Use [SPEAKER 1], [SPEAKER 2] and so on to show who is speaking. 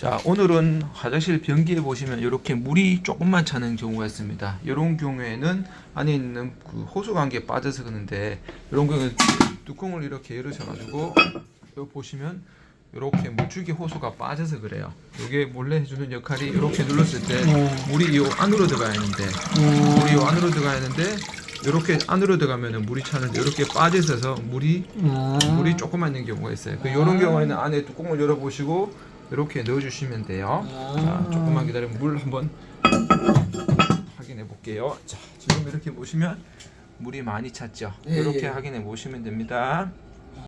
[SPEAKER 1] 자, 오늘은 화장실 변기에 보시면 이렇게 물이 조금만 차는 경우가 있습니다. 이런 경우에는 안에 있는 그 호수 관계에 빠져서 그런데, 이런 경우는 뚜껑을 이렇게 열으셔가지고 여기 보시면 이렇게 물줄기 호수가 빠져서 그래요. 이게 몰래 해주는 역할이, 이렇게 눌렀을 때 물이 이 안으로 들어가야 하는데, 물이 이 안으로 들어가야 하는데 이렇게 안으로 들어가면 물이 차는데, 이렇게 빠져서 물이 조금만 있는 경우가 있어요. 이런 경우에는 안에 뚜껑을 열어보시고 이렇게 넣어주시면 돼요. 자, 조금만 기다리면 물 한번 확인해 볼게요. 자, 지금 이렇게 보시면 물이 많이 찼죠. 이렇게 확인해 보시면 됩니다.